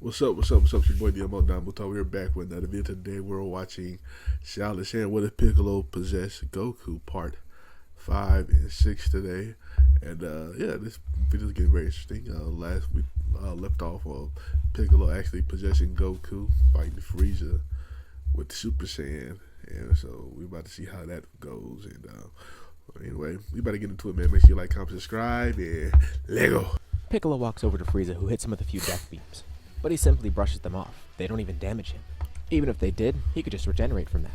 What's up? What's up? What's up? It's your boy Domuto. We're back with another video. Today we're watching Saiyan What If Piccolo Possessed Goku Part 5 and 6 today. And yeah, this video is getting very interesting. Last we left off on Piccolo actually possessing Goku, fighting Frieza with Super Saiyan. And so we're about to see how that goes. And anyway, we better get into it, man. Make sure you like, comment, subscribe, and Lego. Piccolo walks over to Frieza, who hits him with a few death beams. But he simply brushes them off. They don't even damage him. Even if they did, he could just regenerate from that.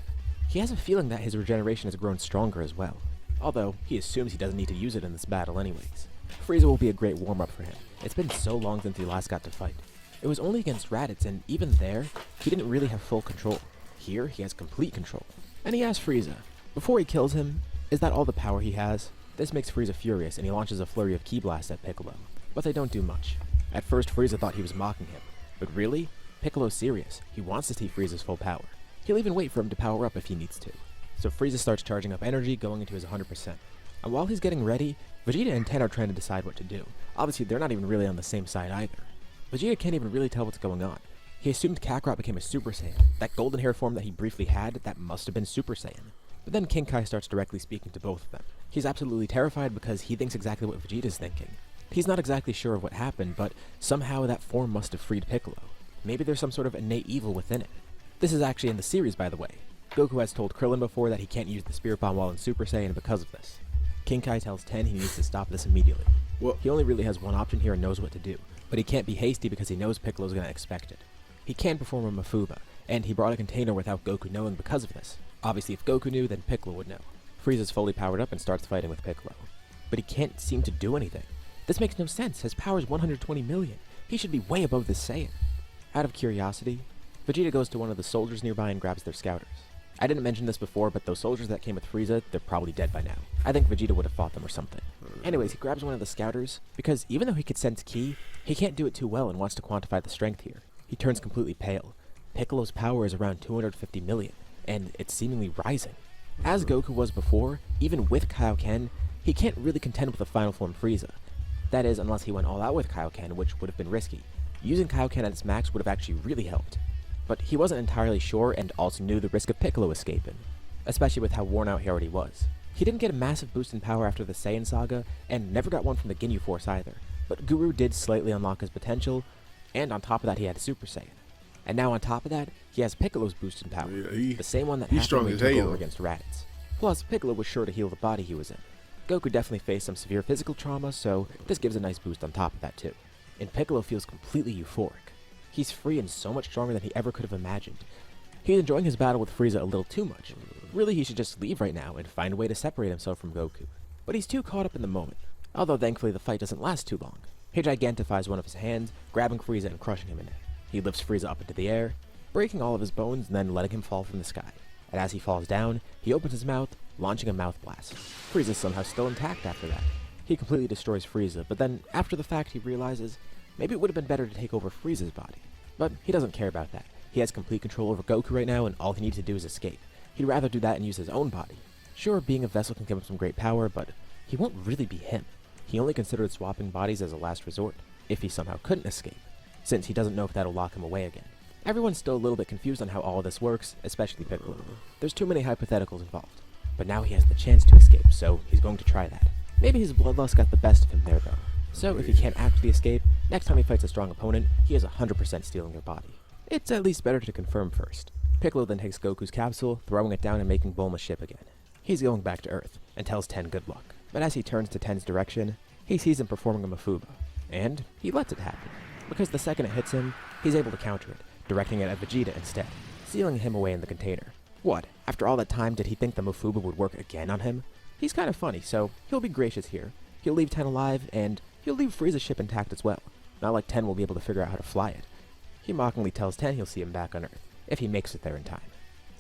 He has a feeling that his regeneration has grown stronger as well, although he assumes he doesn't need to use it in this battle anyways. Frieza will be a great warm-up for him. It's been so long since he last got to fight. It was only against Raditz, and even there, he didn't really have full control. Here, he has complete control. And he asks Frieza, before he kills him, is that all the power he has? This makes Frieza furious, and he launches a flurry of ki blasts at Piccolo. But they don't do much. At first, Frieza thought he was mocking him. But really, Piccolo's serious. He wants to see Frieza's full power. He'll even wait for him to power up if he needs to. So Frieza starts charging up energy, going into his 100%. And while he's getting ready, Vegeta and Ten are trying to decide what to do. Obviously, they're not even really on the same side either. Vegeta can't even really tell what's going on. He assumed Kakarot became a Super Saiyan. That golden hair form that he briefly had, that must have been Super Saiyan. But then King Kai starts directly speaking to both of them. He's absolutely terrified because he thinks exactly what Vegeta's thinking. He's not exactly sure of what happened, but somehow that form must have freed Piccolo. Maybe there's some sort of innate evil within it. This is actually in the series, by the way. Goku has told Krillin before that he can't use the Spirit Bomb while in Super Saiyan because of this. King Kai tells Ten he needs to stop this immediately. Well, He only really has one option here and knows what to do, but he can't be hasty because he knows Piccolo's gonna expect it. He can perform a Mafuba, and he brought a container without Goku knowing because of this. Obviously, if Goku knew, then Piccolo would know. Frieza's fully powered up and starts fighting with Piccolo. But he can't seem to do anything. This makes no sense. His power is 120 million. He should be way above this Saiyan. Out of curiosity, Vegeta goes to one of the soldiers nearby and grabs their scouters. I didn't mention this before, but those soldiers that came with Frieza, they're probably dead by now. I think Vegeta would have fought them or something. Anyways, he grabs one of the scouters, because even though he could sense ki, he can't do it too well and wants to quantify the strength here. He turns completely pale. Piccolo's power is around 250 million, and it's seemingly rising. As Goku was before, even with Kaioken, he can't really contend with the final form Frieza. That is, unless he went all out with Kaioken, which would have been risky. Using Kaioken at its max would have actually really helped. But he wasn't entirely sure and also knew the risk of Piccolo escaping, especially with how worn out he already was. He didn't get a massive boost in power after the Saiyan saga, and never got one from the Ginyu Force either. But Guru did slightly unlock his potential, and on top of that he had Super Saiyan. And now on top of that, he has Piccolo's boost in power, yeah, the same one that he's strong halfway as took hell. over against Raditz. Plus, Piccolo was sure to heal the body he was in. Goku definitely faced some severe physical trauma, so this gives a nice boost on top of that too. And Piccolo feels completely euphoric. He's free and so much stronger than he ever could have imagined. He's enjoying his battle with Frieza a little too much. Really, he should just leave right now and find a way to separate himself from Goku. But he's too caught up in the moment, although thankfully the fight doesn't last too long. He gigantifies one of his hands, grabbing Frieza and crushing him in it. He lifts Frieza up into the air, breaking all of his bones and then letting him fall from the sky. And as he falls down, he opens his mouth, launching a mouth blast. Frieza's somehow still intact after that. He completely destroys Frieza, but then after the fact he realizes maybe it would have been better to take over Frieza's body. But he doesn't care about that. He has complete control over Goku right now, and all he needs to do is escape. He'd rather do that and use his own body. Sure, being a vessel can give him some great power, but he won't really be him. He only considered swapping bodies as a last resort, if he somehow couldn't escape, since he doesn't know if that'll lock him away again. Everyone's still a little bit confused on how all of this works, especially Piccolo. There's too many hypotheticals involved. But now he has the chance to escape, so he's going to try that. Maybe his bloodlust got the best of him there though. So if he can't actually escape, next time he fights a strong opponent, he is 100% stealing their body. It's at least better to confirm first. Piccolo then takes Goku's capsule, throwing it down and making Bulma's ship again. He's going back to Earth, and tells Ten good luck. But as he turns to Ten's direction, he sees him performing a Mafuba. And he lets it happen. Because the second it hits him, he's able to counter it, directing it at Vegeta instead, sealing him away in the container. What, after all that time did he think the Mafuba would work again on him? He's kind of funny, so he'll be gracious here. He'll leave Ten alive, and he'll leave Frieza's ship intact as well. Not like Ten will be able to figure out how to fly it. He mockingly tells Ten he'll see him back on Earth, if he makes it there in time.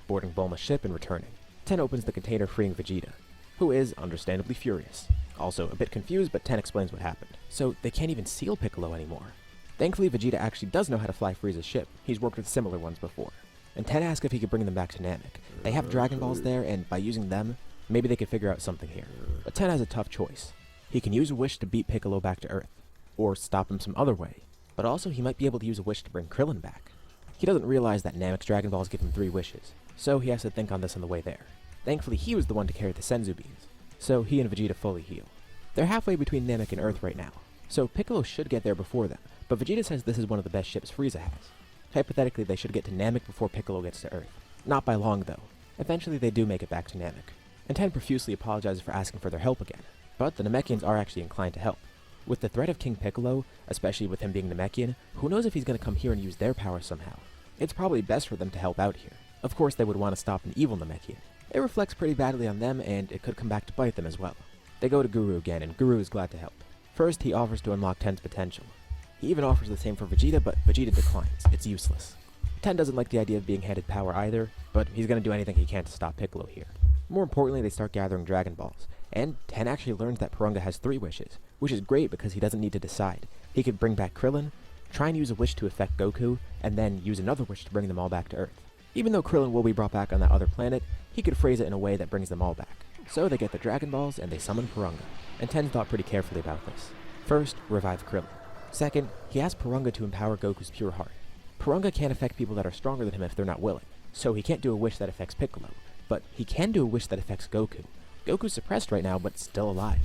Boarding Bulma's ship and returning, Ten opens the container freeing Vegeta, who is understandably furious. Also a bit confused, but Ten explains what happened. So they can't even seal Piccolo anymore. Thankfully, Vegeta actually does know how to fly Frieza's ship. He's worked with similar ones before. And Ten asks if he could bring them back to Namek. They have Dragon Balls there, and by using them, maybe they could figure out something here. But Ten has a tough choice. He can use a wish to beat Piccolo back to Earth, or stop him some other way. but also he might be able to use a wish to bring Krillin back. He doesn't realize that Namek's Dragon Balls give him 3 wishes, so he has to think on this on the way there. Thankfully, he was the one to carry the Senzu Beans, so he and Vegeta fully heal. They're halfway between Namek and Earth right now, so Piccolo should get there before them, but Vegeta says this is one of the best ships Frieza has. Hypothetically, they should get to Namek before Piccolo gets to Earth. Not by long, though. Eventually, they do make it back to Namek, and Ten profusely apologizes for asking for their help again, but the Namekians are actually inclined to help. With the threat of King Piccolo, especially with him being Namekian, who knows if he's going to come here and use their power somehow. It's probably best for them to help out here. Of course, they would want to stop an evil Namekian. It reflects pretty badly on them, and it could come back to bite them as well. They go to Guru again, and Guru is glad to help. First, he offers to unlock Ten's potential. He even offers the same for Vegeta, but Vegeta declines. It's useless. Ten doesn't like the idea of being handed power either, but he's going to do anything he can to stop Piccolo here. More importantly, they start gathering Dragon Balls, and Ten actually learns that Porunga has 3 wishes, which is great because he doesn't need to decide. He could bring back Krillin, try and use a wish to affect Goku, and then use another wish to bring them all back to Earth. Even though Krillin will be brought back on that other planet, he could phrase it in a way that brings them all back. So they get the Dragon Balls and they summon Porunga, and Ten thought pretty carefully about this. First, revive Krillin. Second, he asked Porunga to empower Goku's pure heart. Porunga can't affect people that are stronger than him if they're not willing, so he can't do a wish that affects Piccolo, but he can do a wish that affects Goku. Goku's suppressed right now, but still alive.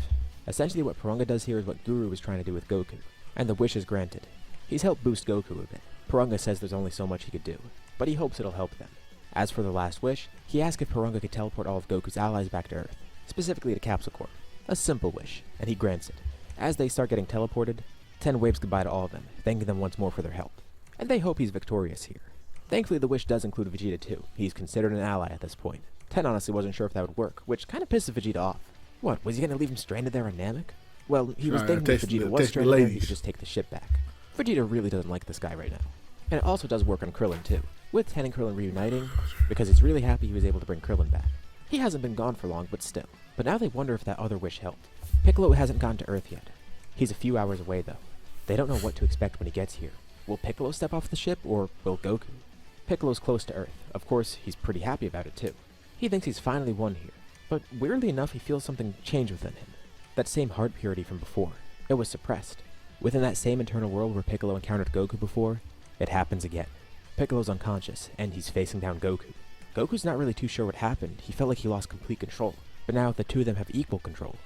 Essentially what Porunga does here is what Guru was trying to do with Goku, and the wish is granted. He's helped boost Goku a bit. Porunga says there's only so much he could do, but he hopes it'll help them. As for the last wish, he asked if Porunga could teleport all of Goku's allies back to Earth, specifically to Capsule Corp. A simple wish, and he grants it. As they start getting teleported, Ten waves goodbye to all of them, thanking them once more for their help. And they hope he's victorious here. Thankfully, the wish does include Vegeta too. He's considered an ally at this point. Ten honestly wasn't sure if that would work, which kind of pisses Vegeta off. What, was he going to leave him stranded there on Namek? Well, he was thinking if Vegeta was stranded there, he could just take the ship back. Vegeta really doesn't like this guy right now. And it also does work on Krillin too, with Ten and Krillin reuniting, because he's really happy he was able to bring Krillin back. He hasn't been gone for long, but still. But now they wonder if that other wish helped. Piccolo hasn't gone to Earth yet. He's a few hours away though. They don't know what to expect when he gets here. Will Piccolo step off the ship, or will Goku? Piccolo's close to Earth. Of course, he's pretty happy about it too. He thinks he's finally won here. But weirdly enough, he feels something change within him. That same heart purity from before. It was suppressed. Within that same internal world where Piccolo encountered Goku before, it happens again. Piccolo's unconscious, and he's facing down Goku. Goku's not really too sure what happened. He felt like he lost complete control. But now the two of them have equal control.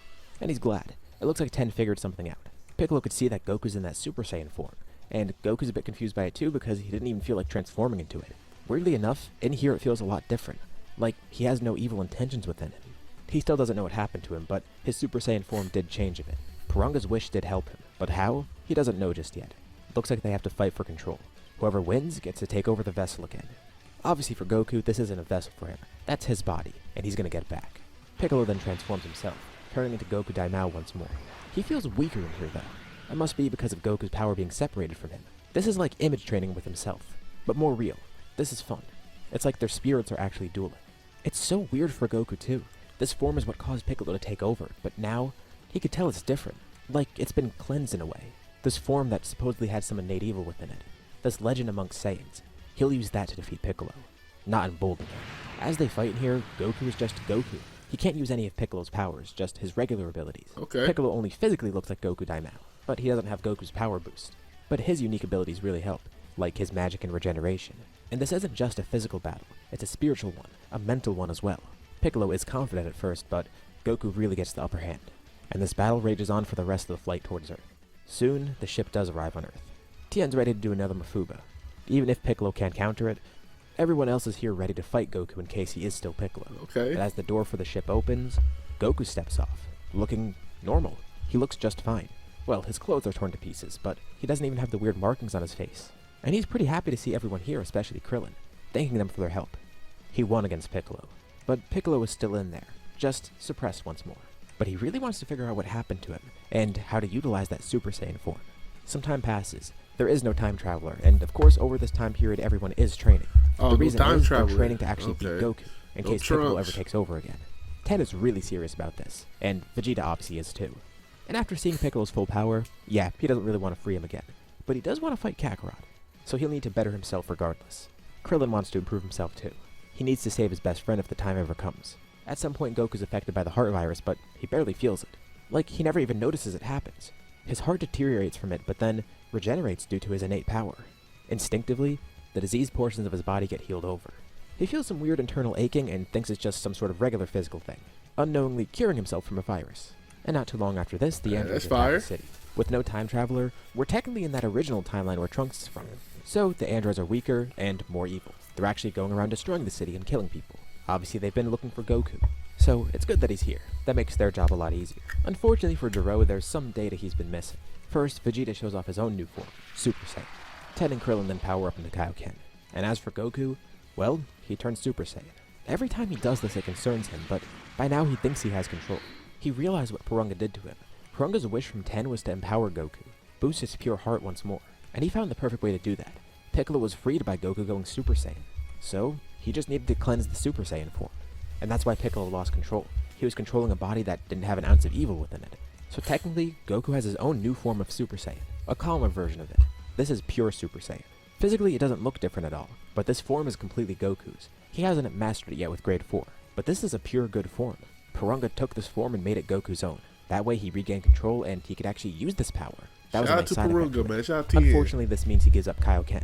And he's glad. It looks like Ten figured something out. Piccolo could see that Goku's in that Super Saiyan form, and Goku's a bit confused by it too because he didn't even feel like transforming into it. Weirdly enough, in here it feels a lot different. Like, he has no evil intentions within him. He still doesn't know what happened to him, but his Super Saiyan form did change a bit. Porunga's wish did help him, but how? He doesn't know just yet. Looks like they have to fight for control. Whoever wins gets to take over the vessel again. Obviously for Goku, this isn't a vessel for him. That's his body, and he's gonna get it back. Piccolo then transforms himself, turning into Goku Daimao once more. He feels weaker in here though. It must be because of Goku's power being separated from him. This is like image training with himself, but more real. This is fun. It's like their spirits are actually dueling. It's so weird for Goku too. This form is what caused Piccolo to take over, but now, he could tell it's different. Like, it's been cleansed in a way. This form that supposedly had some innate evil within it. This legend amongst Saiyans. He'll use that to defeat Piccolo. Not embolden him. As they fight in here, Goku is just Goku. He can't use any of Piccolo's powers, just his regular abilities. Okay. Piccolo only physically looks like Goku Daimao, but he doesn't have Goku's power boost. But his unique abilities really help, like his magic and regeneration. And this isn't just a physical battle, it's a spiritual one, a mental one as well. Piccolo is confident at first, but Goku really gets the upper hand. And this battle rages on for the rest of the flight towards Earth. Soon, the ship does arrive on Earth. Tien's ready to do another Mafuba. Even if Piccolo can't counter it, everyone else is here ready to fight Goku in case he is still Piccolo. Okay. But as the door for the ship opens, Goku steps off, looking normal. He looks just fine. Well, his clothes are torn to pieces, but he doesn't even have the weird markings on his face. And he's pretty happy to see everyone here, especially Krillin, thanking them for their help. He won against Piccolo, but Piccolo is still in there, just suppressed once more. But he really wants to figure out what happened to him, and how to utilize that Super Saiyan form. Some time passes. There is no time traveler, and of course over this time period everyone is training. Oh, the no reason time is they're traveler. training to actually beat Okay. Goku, in No case Piccolo Trunks. ever takes over again. Ten is really serious about this, and Vegeta obviously is too. And after seeing Piccolo's full power, yeah, he doesn't really want to free him again. But he does want to fight Kakarot, so he'll need to better himself regardless. Krillin wants to improve himself too. He needs to save his best friend if the time ever comes. At some point Goku's affected by the heart virus, but he barely feels it. Like, he never even notices it happens. His heart deteriorates from it, but then regenerates due to his innate power. Instinctively, the diseased portions of his body get healed over. He feels some weird internal aching and thinks it's just some sort of regular physical thing, unknowingly curing himself from a virus. And not too long after this, the androids attack the city. With no time traveler, we're technically in that original timeline where Trunks is from. So the androids are weaker and more evil. They're actually going around destroying the city and killing people. Obviously they've been looking for Goku. So it's good that he's here. That makes their job a lot easier. Unfortunately for Gero, there's some data he's been missing. First, Vegeta shows off his own new form, Super Saiyan. Ted and Krillin then power up into Kaioken. And as for Goku, well, he turns Super Saiyan. Every time he does this, it concerns him, but by now he thinks he has control. He realized what Porunga did to him. Porunga's wish from 10 was to empower Goku, boost his pure heart once more, and he found the perfect way to do that. Piccolo was freed by Goku going Super Saiyan, so he just needed to cleanse the Super Saiyan form. And that's why Piccolo lost control. He was controlling a body that didn't have an ounce of evil within it. So technically, Goku has his own new form of Super Saiyan, a calmer version of it. This is pure Super Saiyan. Physically, it doesn't look different at all, but this form is completely Goku's. He hasn't mastered it yet with grade 4, but this is a pure good form. Porunga took this form and made it Goku's own. That way he regained control and he could actually use this power. That was a nice side effect. Man. Shout out to Unfortunately, this means he gives up Kaioken.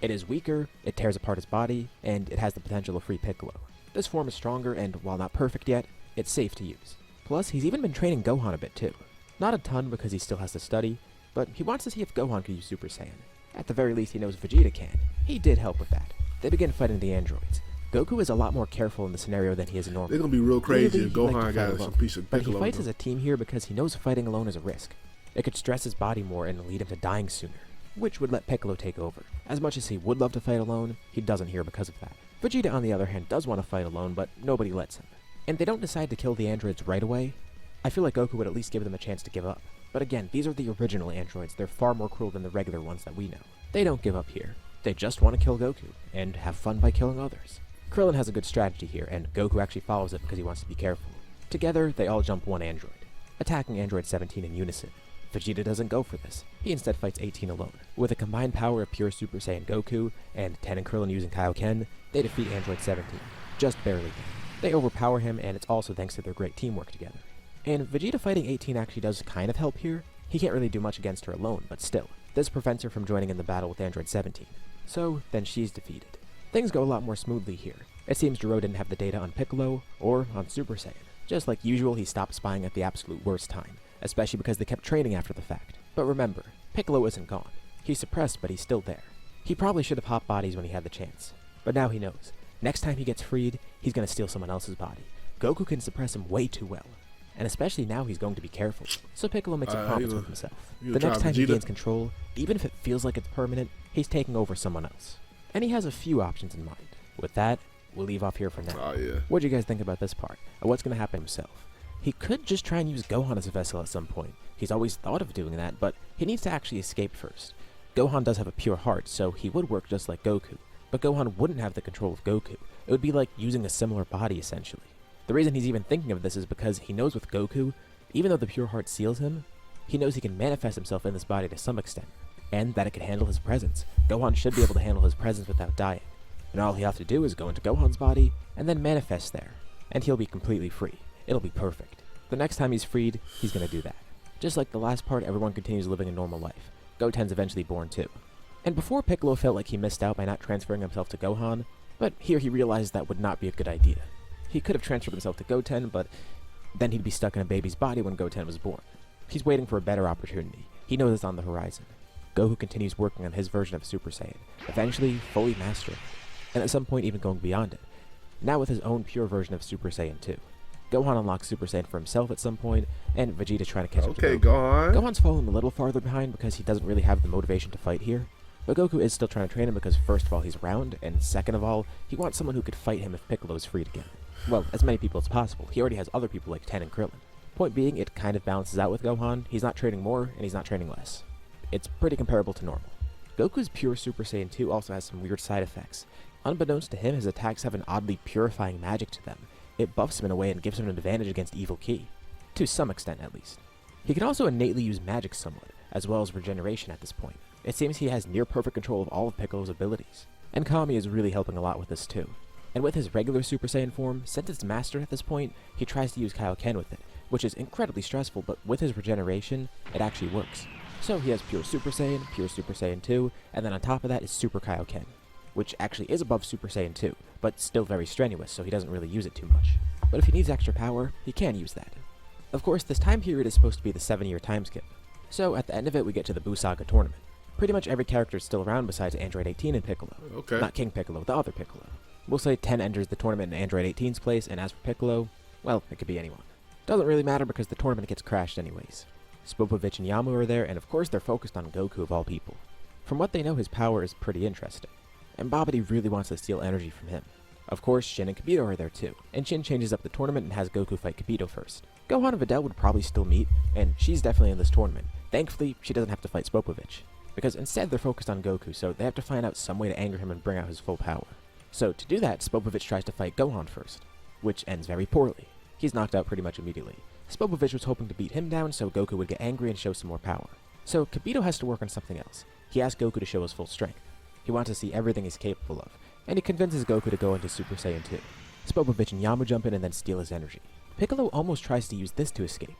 It is weaker, it tears apart his body, and it has the potential to free Piccolo. This form is stronger, and while not perfect yet, it's safe to use. Plus, he's even been training Gohan a bit too. Not a ton because he still has to study, but he wants to see if Gohan can use Super Saiyan. At the very least, he knows Vegeta can. He did help with that. They begin fighting the androids. Goku is a lot more careful in the scenario than he is normally. They're gonna be real crazy if Clearly, Gohan got some piece of Piccolo. But he fights as a team here because he knows fighting alone is a risk. It could stress his body more and lead him to dying sooner, which would let Piccolo take over. As much as he would love to fight alone, he doesn't here because of that. Vegeta, on the other hand, does want to fight alone, but nobody lets him. And they don't decide to kill the androids right away. I feel like Goku would at least give them a chance to give up. But again, these are the original androids. They're far more cruel than the regular ones that we know. They don't give up here. They just want to kill Goku, and have fun by killing others. Krillin has a good strategy here, and Goku actually follows it because he wants to be careful. Together, they all jump one android, attacking Android 17 in unison. Vegeta doesn't go for this. He instead fights 18 alone. With a combined power of pure Super Saiyan Goku, and 10 and Krillin using Kaioken, they defeat Android 17. Just barely. They overpower him, and it's also thanks to their great teamwork together. And Vegeta fighting 18 actually does kind of help here. He can't really do much against her alone, but still. This prevents her from joining in the battle with Android 17. So, then she's defeated. Things go a lot more smoothly here. It seems Gero didn't have the data on Piccolo, or on Super Saiyan. Just like usual, he stopped spying at the absolute worst time, especially because they kept training after the fact. But remember, Piccolo isn't gone. He's suppressed, but he's still there. He probably should have hopped bodies when he had the chance. But now he knows. Next time he gets freed, he's gonna steal someone else's body. Goku can suppress him way too well. And especially now he's going to be careful. So Piccolo makes a promise with himself. The next time he gains control, even if it feels like it's permanent, he's taking over someone else. And he has a few options in mind. With that, we'll leave off here for now. What do you guys think about this part? And what's going to happen himself? He could just try and use Gohan as a vessel at some point. He's always thought of doing that, but he needs to actually escape first. Gohan does have a pure heart, so he would work just like Goku. But Gohan wouldn't have the control of Goku. It would be like using a similar body, essentially. The reason he's even thinking of this is because he knows with Goku, even though the pure heart seals him, he knows he can manifest himself in this body to some extent, and that it can handle his presence. Gohan should be able to handle his presence without dying. And all he'll have to do is go into Gohan's body, and then manifest there. And he'll be completely free. It'll be perfect. The next time he's freed, he's gonna do that. Just like the last part, everyone continues living a normal life. Goten's eventually born too. And before Piccolo felt like he missed out by not transferring himself to Gohan, but here he realized that would not be a good idea. He could have transferred himself to Goten, but then he'd be stuck in a baby's body when Goten was born. He's waiting for a better opportunity. He knows it's on the horizon. Goku continues working on his version of Super Saiyan, eventually fully mastering it, and at some point even going beyond it, now with his own pure version of Super Saiyan 2. Gohan unlocks Super Saiyan for himself at some point, and Vegeta's trying to catch up to Goku. Gohan. Gohan's fallen a little farther behind because he doesn't really have the motivation to fight here, but Goku is still trying to train him because first of all he's around, and second of all, he wants someone who could fight him if Piccolo is freed again. Well, as many people as possible. He already has other people like Ten and Krillin. Point being, it kind of balances out with Gohan. He's not training more, and he's not training less. It's pretty comparable to normal. Goku's pure Super Saiyan 2 also has some weird side effects. Unbeknownst to him, his attacks have an oddly purifying magic to them. It buffs him in a way and gives him an advantage against Evil Ki. To some extent, at least. He can also innately use magic somewhat, as well as regeneration at this point. It seems he has near perfect control of all of Piccolo's abilities. And Kami is really helping a lot with this too. And with his regular Super Saiyan form, since it's mastered at this point, he tries to use Kaioken with it, which is incredibly stressful, but with his regeneration, it actually works. So he has pure Super Saiyan 2, and then on top of that is Super Kaioken, which actually is above Super Saiyan 2, but still very strenuous, so he doesn't really use it too much. But if he needs extra power, he can use that. Of course, this time period is supposed to be the 7-year time skip, so at the end of it we get to the Buu Saga tournament. Pretty much every character is still around besides Android 18 and Piccolo. Okay. Not King Piccolo, the other Piccolo. We'll say 10 enters the tournament in Android 18's place, and as for Piccolo, well, it could be anyone. Doesn't really matter because the tournament gets crashed anyways. Spopovich and Yamu are there, and of course they're focused on Goku of all people. From what they know, his power is pretty interesting, and Babidi really wants to steal energy from him. Of course, Shin and Kibito are there too, and Shin changes up the tournament and has Goku fight Kibito first. Gohan and Videl would probably still meet, and she's definitely in this tournament. Thankfully, she doesn't have to fight Spopovich, because instead they're focused on Goku, so they have to find out some way to anger him and bring out his full power. So to do that, Spopovich tries to fight Gohan first, which ends very poorly. He's knocked out pretty much immediately. Spopovich was hoping to beat him down so Goku would get angry and show some more power. So Kibito has to work on something else. He asks Goku to show his full strength. He wants to see everything he's capable of, and he convinces Goku to go into Super Saiyan 2. Spopovich and Yamu jump in and then steal his energy. Piccolo almost tries to use this to escape,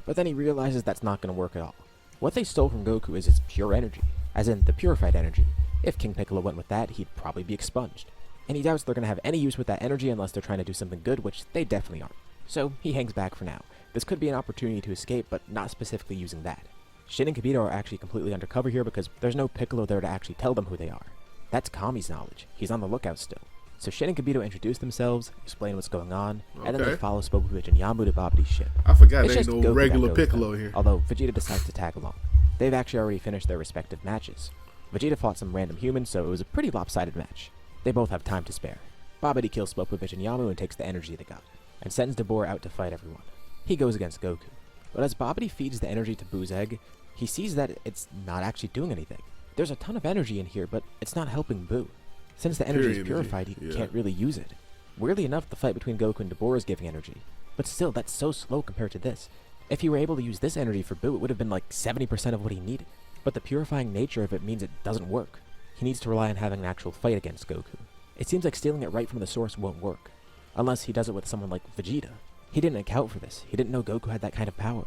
but then he realizes that's not going to work at all. What they stole from Goku is his pure energy, as in the purified energy. If King Piccolo went with that, he'd probably be expunged. And he doubts they're going to have any use with that energy unless they're trying to do something good, which they definitely aren't. So he hangs back for now. This could be an opportunity to escape, but not specifically using that. Shin and Kibito are actually completely undercover here because there's no Piccolo there to actually tell them who they are. That's Kami's knowledge. He's on the lookout still. So Shin and Kibito introduce themselves, explain what's going on, and then they follow Spopovich and Yamu to Babidi's ship. I forgot It's there ain't just no Goku regular that goes Piccolo though, here. Although Vegeta decides to tag along. They've actually already finished their respective matches. Vegeta fought some random humans, so it was a pretty lopsided match. They both have time to spare. Babidi kills Spopovich and Yamu and takes the energy they got, and sends Dabur out to fight everyone. He goes against Goku. But as Babidi feeds the energy to Buu's egg, he sees that it's not actually doing anything. There's a ton of energy in here, but it's not helping Buu. Since the energy is purified, he can't really use it. Weirdly enough, the fight between Goku and Dabur is giving energy. But still, that's so slow compared to this. If he were able to use this energy for Buu, it would have been like 70% of what he needed. But the purifying nature of it means it doesn't work. He needs to rely on having an actual fight against Goku. It seems like stealing it right from the source won't work. Unless he does it with someone like Vegeta. He didn't account for this. He didn't know Goku had that kind of power.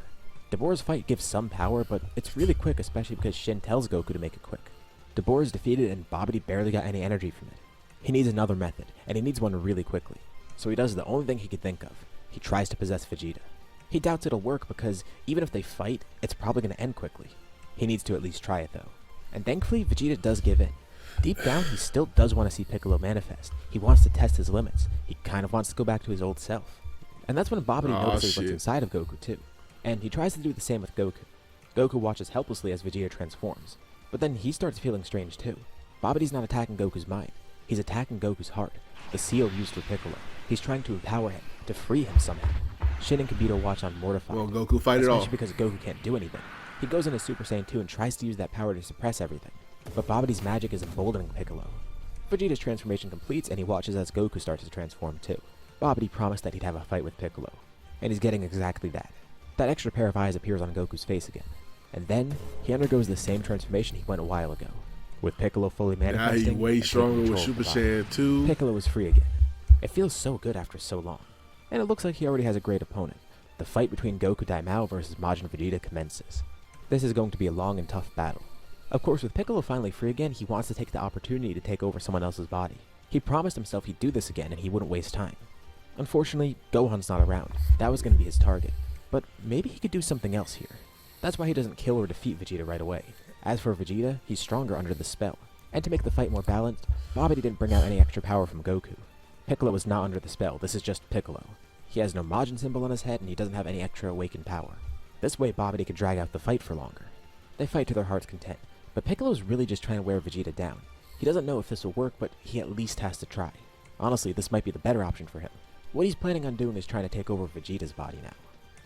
Dabur's fight gives some power, but it's really quick, especially because Shin tells Goku to make it quick. Dabur is defeated and Babidi barely got any energy from it. He needs another method, and he needs one really quickly. So he does the only thing he could think of. He tries to possess Vegeta. He doubts it'll work because even if they fight, it's probably going to end quickly. He needs to at least try it though. And thankfully, Vegeta does give in. Deep down, he still does want to see Piccolo manifest. He wants to test his limits. He kind of wants to go back to his old self. And that's when Babidi notices what's inside of Goku too. And he tries to do the same with Goku. Goku watches helplessly as Vegeta transforms. But then he starts feeling strange too. Babidi's not attacking Goku's mind. He's attacking Goku's heart, the seal used for Piccolo. He's trying to empower him, to free him somehow. Shin and Kibito watch on mortified. Well, Goku fight it off. Especially because Goku can't do anything. He goes into Super Saiyan 2 and tries to use that power to suppress everything. But Babidi's magic is emboldening Piccolo. Vegeta's transformation completes and he watches as Goku starts to transform too. Babidi promised that he'd have a fight with Piccolo. And he's getting exactly that. That extra pair of eyes appears on Goku's face again. And then, he undergoes the same transformation he went a while ago. With Piccolo fully manifesting, now he way stronger with Super Saiyan 2. Piccolo is free again. It feels so good after so long. And it looks like he already has a great opponent. The fight between Goku Daimao versus Majin Vegeta commences. This is going to be a long and tough battle. Of course, with Piccolo finally free again, he wants to take the opportunity to take over someone else's body. He promised himself he'd do this again and he wouldn't waste time. Unfortunately, Gohan's not around. That was going to be his target. But maybe he could do something else here. That's why he doesn't kill or defeat Vegeta right away. As for Vegeta, he's stronger under the spell. And to make the fight more balanced, Babidi didn't bring out any extra power from Goku. Piccolo is not under the spell, this is just Piccolo. He has no Majin symbol on his head and he doesn't have any extra awakened power. This way Babidi could drag out the fight for longer. They fight to their heart's content, but Piccolo's really just trying to wear Vegeta down. He doesn't know if this will work, but he at least has to try. Honestly, this might be the better option for him. What he's planning on doing is trying to take over Vegeta's body now.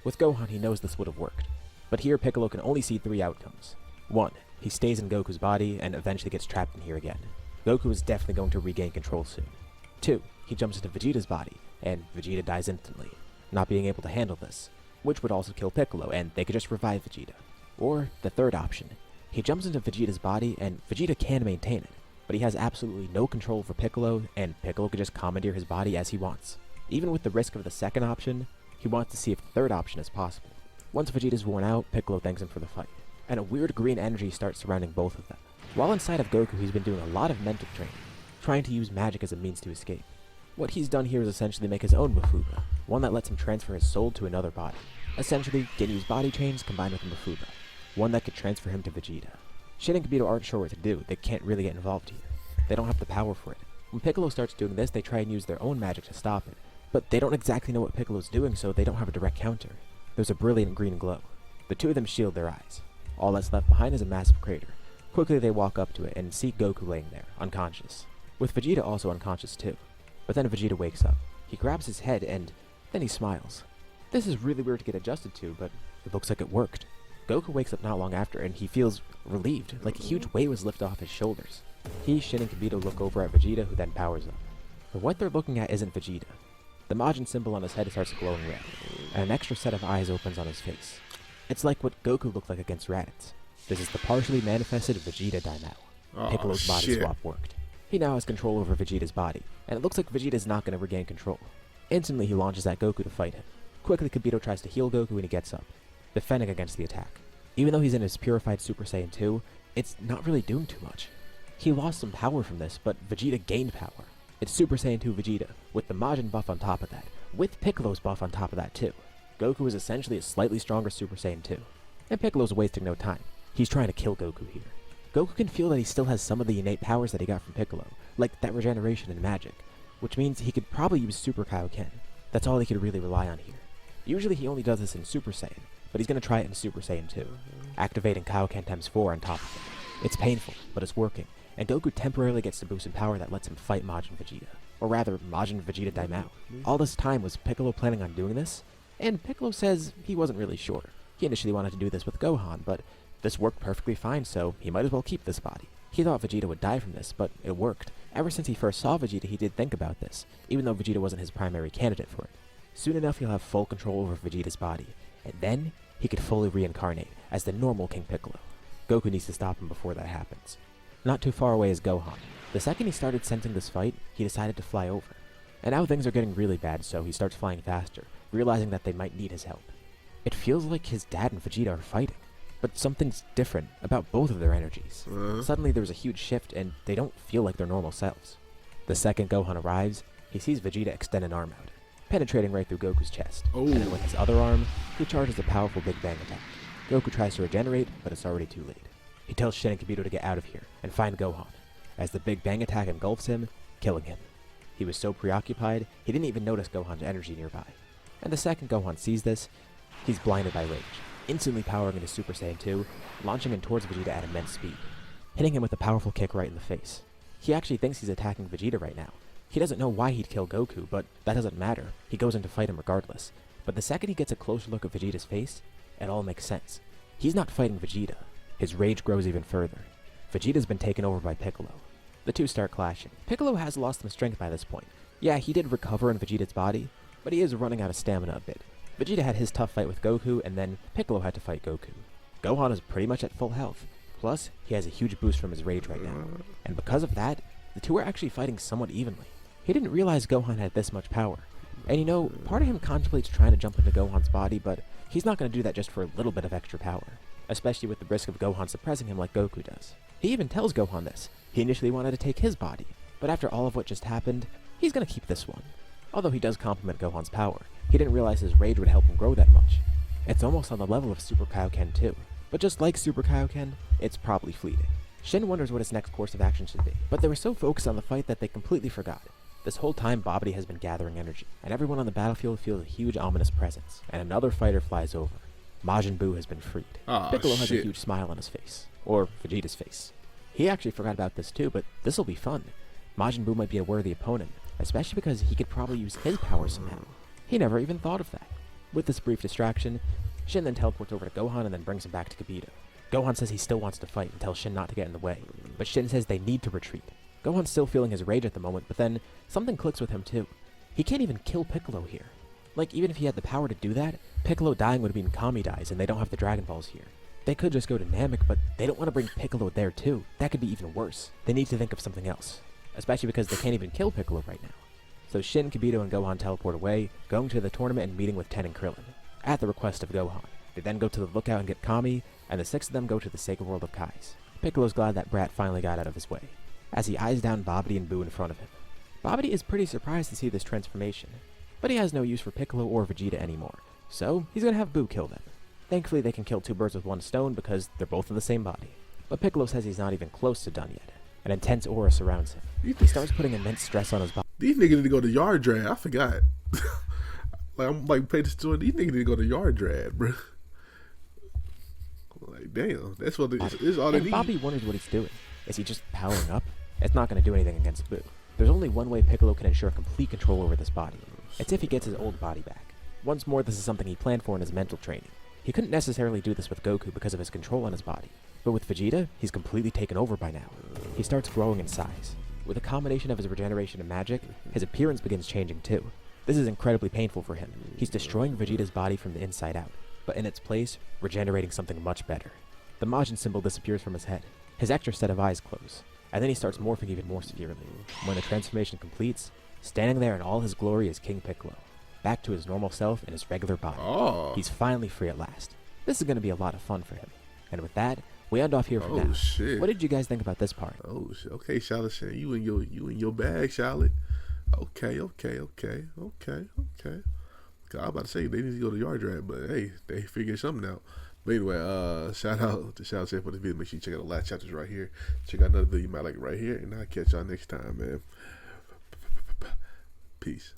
With Gohan, he knows this would have worked. But here, Piccolo can only see 3 outcomes. 1. He stays in Goku's body and eventually gets trapped in here again. Goku is definitely going to regain control soon. 2. He jumps into Vegeta's body, and Vegeta dies instantly, not being able to handle this, which would also kill Piccolo, and they could just revive Vegeta. Or, the third option. He jumps into Vegeta's body, and Vegeta can maintain it, but he has absolutely no control over Piccolo, and Piccolo could just commandeer his body as he wants. Even with the risk of the second option, he wants to see if the third option is possible. Once Vegeta's worn out, Piccolo thanks him for the fight. and a weird green energy starts surrounding both of them. While inside of Goku, he's been doing a lot of mental training, trying to use magic as a means to escape. What he's done here is essentially make his own Mafuba, one that lets him transfer his soul to another body. Essentially, Ginyu's body chains combined with a Mafuba, one that could transfer him to Vegeta. Shin and Kibito aren't sure what to do. They can't really get involved here. They don't have the power for it. When Piccolo starts doing this, they try and use their own magic to stop it, but they don't exactly know what Piccolo's doing, so they don't have a direct counter. There's a brilliant green glow. The two of them shield their eyes. All that's left behind is a massive crater. Quickly they walk up to it and see Goku laying there, unconscious, with Vegeta also unconscious too. But then Vegeta wakes up. He grabs his head and then he smiles. This is really weird to get adjusted to, but it looks like it worked. Goku wakes up not long after and he feels relieved, like a huge weight was lifted off his shoulders. He, Shin, and Kibito look over at Vegeta, who then powers up. But what they're looking at isn't Vegeta. The Majin symbol on his head starts glowing red, and an extra set of eyes opens on his face. It's like what Goku looked like against Raditz. This is the partially manifested Vegeta Daimao. Piccolo's body swap worked. He now has control over Vegeta's body, and it looks like Vegeta's not going to regain control. Instantly he launches at Goku to fight him. Quickly Kibito tries to heal Goku and he gets up, defending against the attack. Even though he's in his purified Super Saiyan 2, it's not really doing too much. He lost some power from this, but Vegeta gained power. It's Super Saiyan 2 Vegeta, with the Majin buff on top of that, with Piccolo's buff on top of that too. Goku is essentially a slightly stronger Super Saiyan 2, and Piccolo's wasting no time. He's trying to kill Goku here. Goku can feel that he still has some of the innate powers that he got from Piccolo, like that regeneration and magic, which means he could probably use Super Kaioken. That's all he could really rely on here. Usually he only does this in Super Saiyan, but he's going to try it in Super Saiyan 2, activating Kaioken times 4 on top of it. It's painful, but it's working, and Goku temporarily gets the boost in power that lets him fight Majin Vegeta, or rather, Majin Vegeta Daimao. All this time was Piccolo planning on doing this, and Piccolo says he wasn't really sure. He initially wanted to do this with Gohan, but this worked perfectly fine, so he might as well keep this body. He thought Vegeta would die from this, but it worked. Ever since he first saw Vegeta, he did think about this, even though Vegeta wasn't his primary candidate for it. Soon enough, he'll have full control over Vegeta's body, and then he could fully reincarnate as the normal King Piccolo. Goku needs to stop him before that happens. Not too far away is Gohan. The second he started sensing this fight, he decided to fly over. And now things are getting really bad, so he starts flying faster, realizing that they might need his help. It feels like his dad and Vegeta are fighting, but something's different about both of their energies. Suddenly there's a huge shift, and they don't feel like their normal selves. The second Gohan arrives, he sees Vegeta extend an arm out, penetrating right through Goku's chest. And then with his other arm, he charges a powerful Big Bang attack. Goku tries to regenerate, but it's already too late. He tells Shin and Kibito to get out of here and find Gohan, as the Big Bang attack engulfs him, killing him. He was so preoccupied, he didn't even notice Gohan's energy nearby. And the second Gohan sees this, he's blinded by rage, instantly powering into Super Saiyan 2, launching him towards Vegeta at immense speed, hitting him with a powerful kick right in the face. He actually thinks he's attacking Vegeta right now. He doesn't know why he'd kill Goku, but that doesn't matter. He goes in to fight him regardless. But the second he gets a closer look at Vegeta's face, it all makes sense. He's not fighting Vegeta. His rage grows even further. Vegeta's been taken over by Piccolo. The two start clashing. Piccolo has lost some strength by this point. Yeah, he did recover in Vegeta's body, but he is running out of stamina a bit. Vegeta had his tough fight with Goku, and then Piccolo had to fight Goku. Gohan is pretty much at full health. Plus, he has a huge boost from his rage right now. And because of that, the two are actually fighting somewhat evenly. He didn't realize Gohan had this much power. And you know, part of him contemplates trying to jump into Gohan's body, but he's not going to do that just for a little bit of extra power, especially with the risk of Gohan suppressing him like Goku does. He even tells Gohan this. He initially wanted to take his body, but after all of what just happened, he's going to keep this one. Although he does compliment Gohan's power, he didn't realize his rage would help him grow that much. It's almost on the level of Super Kaioken too, but just like Super Kaioken, it's probably fleeting. Shin wonders what his next course of action should be, but they were so focused on the fight that they completely forgot. This whole time, Babidi has been gathering energy, and everyone on the battlefield feels a huge ominous presence, and another fighter flies over. Majin Buu has been freed. Piccolo has a huge smile on his face, or Vegeta's face. He actually forgot about this too, but this'll be fun. Majin Buu might be a worthy opponent, especially because he could probably use his powers somehow. He never even thought of that. With this brief distraction, Shin then teleports over to Gohan and then brings him back to Kibito. Gohan says he still wants to fight and tells Shin not to get in the way, but Shin says they need to retreat. Gohan's still feeling his rage at the moment, but then something clicks with him too. He can't even kill Piccolo here. Like, even if he had the power to do that, Piccolo dying would mean Kami dies and they don't have the Dragon Balls here. They could just go to Namek, but they don't want to bring Piccolo there too. That could be even worse. They need to think of something else, especially because they can't even kill Piccolo right now. So Shin, Kibito, and Gohan teleport away, going to the tournament and meeting with Ten and Krillin, at the request of Gohan. They then go to the lookout and get Kami, and the 6 of them go to the sacred world of Kai's. Piccolo's glad that Brat finally got out of his way, as he eyes down Babidi and Boo in front of him. Babidi is pretty surprised to see this transformation, but he has no use for Piccolo or Vegeta anymore, so he's gonna have Boo kill them. Thankfully they can kill 2 birds with 1 stone because they're both of the same body. But Piccolo says he's not even close to done yet. An intense aura surrounds him. He starts putting immense stress on his body. These niggas need to go to yard drag. I forgot. I'm paid to store. These niggas need to go to yard drag, bro. Like, damn, that's what it's all they need. Bobby wonders what he's doing. Is he just powering up? It's not going to do anything against Boo. There's only one way Piccolo can ensure complete control over this body. It's if he gets his old body back. Once more, this is something he planned for in his mental training. He couldn't necessarily do this with Goku because of his control on his body. But with Vegeta, he's completely taken over by now. He starts growing in size. With a combination of his regeneration and magic, his appearance begins changing too. This is incredibly painful for him. He's destroying Vegeta's body from the inside out, but in its place, regenerating something much better. The Majin symbol disappears from his head. His extra set of eyes close, and then he starts morphing even more severely. When the transformation completes, standing there in all his glory is King Piccolo, back to his normal self in his regular body. Oh. He's finally free at last. This is going to be a lot of fun for him. And with that, we end off here for now. Shit. What did you guys think about this part? Oh shit. Okay, Charlotte, you in your bag, Charlotte. Okay. I'm about to say they need to go to yard drag, but hey, they figured something out. But anyway, shout out to Charlotte for this video. Make sure you check out the last chapters right here. Check out another video you might like right here, and I'll catch y'all next time, man. Peace.